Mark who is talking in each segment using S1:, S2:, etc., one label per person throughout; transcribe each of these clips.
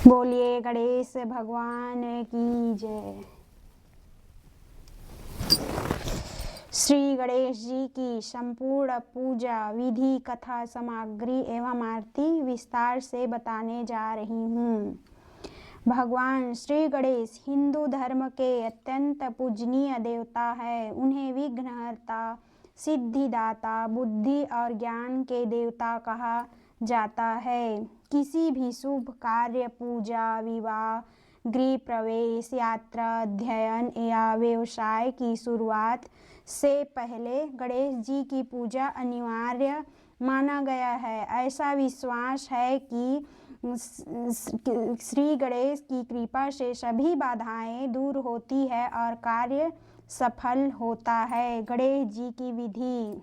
S1: बोलिए गणेश भगवान की जय। श्री गणेश जी की संपूर्ण पूजा विधि कथा सामग्री एवं आरती विस्तार से बताने जा रही हूँ। भगवान श्री गणेश हिंदू धर्म के अत्यंत पूजनीय देवता है। उन्हें विघ्नहर्ता, सिद्धिदाता, बुद्धि और ज्ञान के देवता कहा जाता है। किसी भी शुभ कार्य, पूजा, विवाह, गृह प्रवेश, यात्रा, अध्ययन या व्यवसाय की शुरुआत से पहले गणेश जी की पूजा अनिवार्य माना गया है। ऐसा विश्वास है कि श्री गणेश की कृपा से सभी बाधाएं दूर होती है और कार्य सफल होता है। गणेश जी की विधि।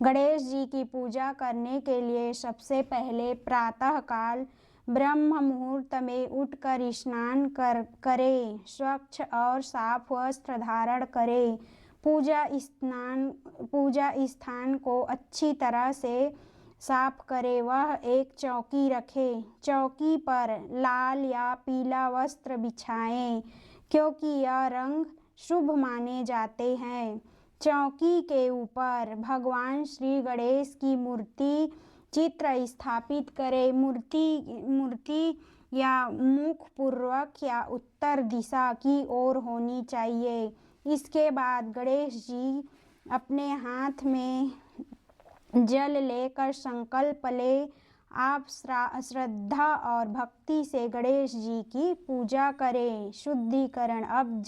S1: गणेश जी की पूजा करने के लिए सबसे पहले प्रातः काल ब्रह्म मुहूर्त में उठकर स्नान करें, स्वच्छ और साफ वस्त्र धारण करें। पूजा स्थान को अच्छी तरह से साफ करें। वह एक चौकी रखें। चौकी पर लाल या पीला वस्त्र बिछाएं, क्योंकि यह रंग शुभ माने जाते हैं। चौकी के ऊपर भगवान श्री गणेश की मूर्ति चित्र स्थापित करें। मूर्ति या मुख पूर्वक या उत्तर दिशा की ओर होनी चाहिए। इसके बाद गणेश जी अपने हाथ में जल लेकर संकल्प ले। आप श्रद्धा और भक्ति से गणेश जी की पूजा करें। शुद्धिकरण। अब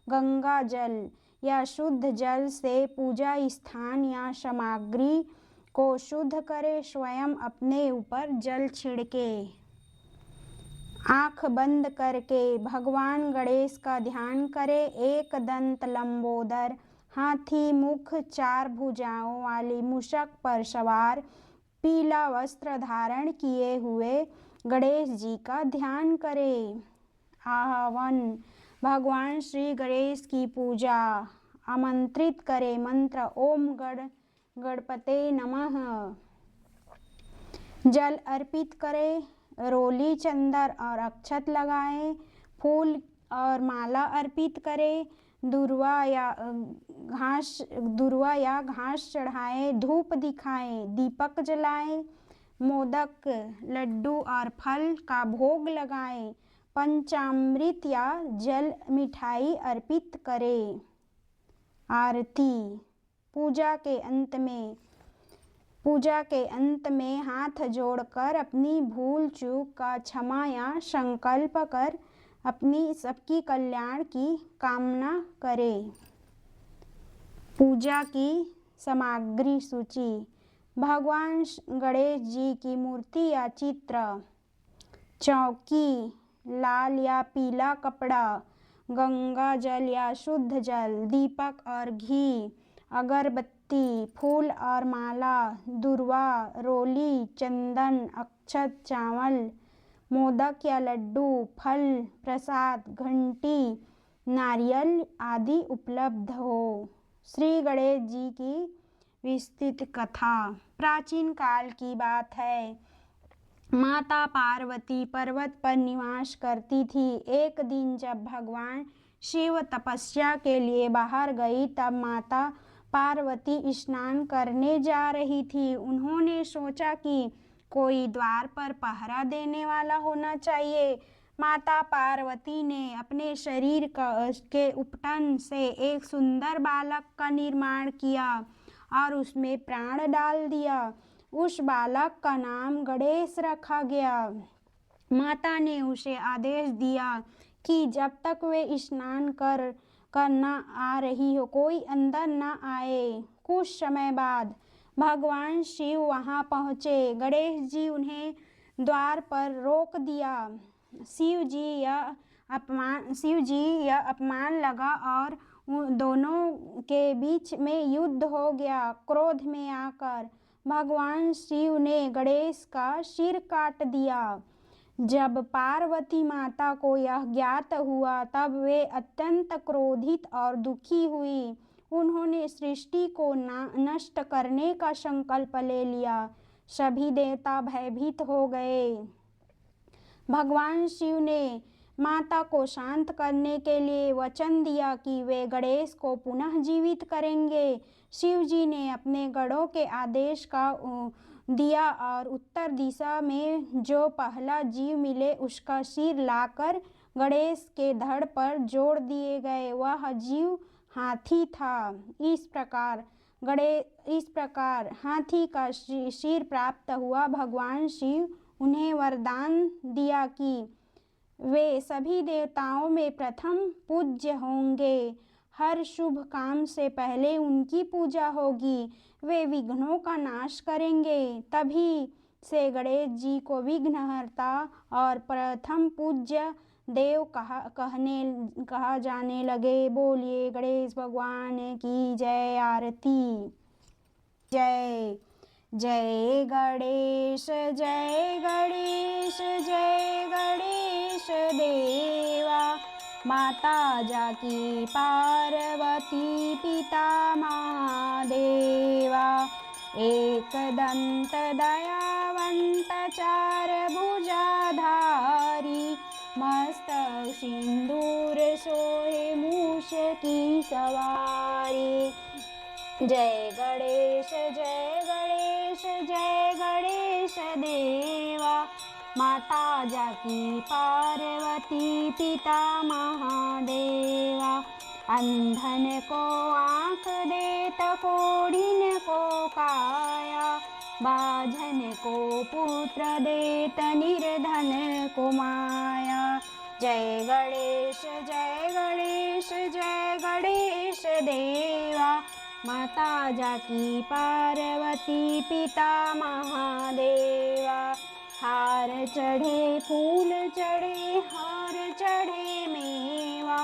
S1: गंगा जल या शुद्ध जल से पूजा स्थान या सामग्री को शुद्ध करें। स्वयं अपने ऊपर जल छिड़के। आँख बंद करके भगवान गणेश का ध्यान करें। एक दंत लंबोदर हाथी मुख, 4 भुजाओं वाली मूषक पर सवार, पीला वस्त्र धारण किए हुए गणेश जी का ध्यान करें। आह्वान। भगवान श्री गणेश की पूजा आमंत्रित करें। मंत्र ओम गणपते नमः। जल अर्पित करें। रोली, चंदन और अक्षत लगाएं। फूल और माला अर्पित करें। दुर्वा या घास चढ़ाएं। धूप दिखाएं। दीपक जलाएं। मोदक, लड्डू और फल का भोग लगाएं। पंचामृत या जल मिठाई अर्पित करें। आरती। पूजा के अंत में हाथ जोड़कर अपनी भूल चूक का क्षमा या संकल्प कर अपनी सबकी कल्याण की कामना करें। पूजा की सामग्री सूची। भगवान गणेश जी की मूर्ति या चित्र, चौकी, लाल या पीला कपड़ा, गंगा जल या शुद्ध जल, दीपक और घी, अगरबत्ती, फूल और माला, दुर्वा, रोली, चंदन, अक्षत, चावल, मोदक या लड्डू, फल, प्रसाद, घंटी, नारियल आदि उपलब्ध हो। श्री गणेश जी की विस्तृत कथा। प्राचीन काल की बात है। माता पार्वती पर्वत पर निवास करती थी। एक दिन जब भगवान शिव तपस्या के लिए बाहर गई, तब माता पार्वती स्नान करने जा रही थी। उन्होंने सोचा कि कोई द्वार पर पहरा देने वाला होना चाहिए। माता पार्वती ने अपने शरीर के उपटन से एक सुंदर बालक का निर्माण किया और उसमें प्राण डाल दिया। उस बालक का नाम गणेश रखा गया। माता ने उसे आदेश दिया कि जब तक वे स्नान कर न आ रही हो, कोई अंदर न आए। कुछ समय बाद भगवान शिव वहां पहुंचे। गणेश जी उन्हें द्वार पर रोक दिया। शिव जी यह अपमान लगा और दोनों के बीच में युद्ध हो गया। क्रोध में आकर भगवान शिव ने गणेश का सिर काट दिया। जब पार्वती माता को यह ज्ञात हुआ, तब वे अत्यंत क्रोधित और दुखी हुई। उन्होंने सृष्टि को नष्ट करने का संकल्प ले लिया। सभी देवता भयभीत हो गए। भगवान शिव ने माता को शांत करने के लिए वचन दिया कि वे गणेश को पुनः जीवित करेंगे। शिव जी ने अपने गणों के आदेश का दिया और उत्तर दिशा में जो पहला जीव मिले उसका सिर लाकर गणेश के धड़ पर जोड़ दिए गए। वह जीव हाथी था। इस प्रकार हाथी का सिर प्राप्त हुआ। भगवान शिव उन्हें वरदान दिया कि वे सभी देवताओं में प्रथम पूज्य होंगे। हर शुभ काम से पहले उनकी पूजा होगी। वे विघ्नों का नाश करेंगे। तभी से गणेश जी को विघ्नहर्ता और प्रथम पूज्य देव कहा जाने लगे। बोलिए गणेश भगवान की जय। आरती। जय जय गणेश जय गणेश जय गणेश देवा। माता जाकी पार्वती पिता महादेवा। एक दंत दयावंत चार भुजाधारी। मस्तक सिंदूर सोहे मूष की सवारी। जय गणेश जय गणेश जय गणेश देवा। माता जाकी पार्वती पिता महादेवा। अंधन को आँख देत कोढ़िन को काया। बाझन को पुत्र देत निर्धन को माया। जय गणेश जय गणेश जय गणेश देवा। माता जाकी पार्वती पिता महादेवा। हार चढ़े फूल चढ़े हार चढ़े मेवा।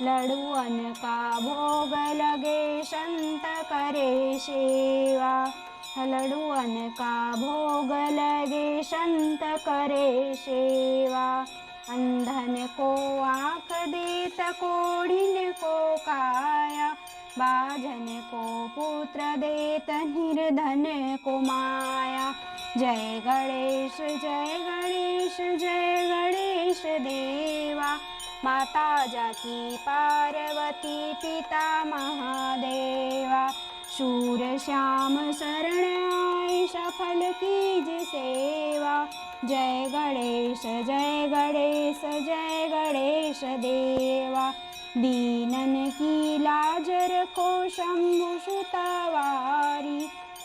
S1: लड्डुअन का भोग लगे संत करे सेवा। लड्डुअन का भोग लगे संत करे सेवा। अंधन को आँख देत कोढ़िन को काया। बाझन को पुत्र देत निर्धन को माया। जय गणेश जय गणेश जय गणेश देवा। माता जाकी पार्वती पिता महादेवा। शूर श्याम शरण आए सफल कीज सेवा। जय गणेश जय गणेश जय गणेश देवा। दीनन की लाज रखो शंभु सुतवारी।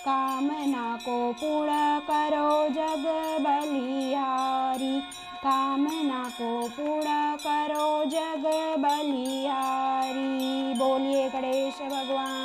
S1: कामना को पूर्ण करो जग बलिहारी। कामना को पूर्ण करो जग बलिहारी। बोलिए गणेश भगवान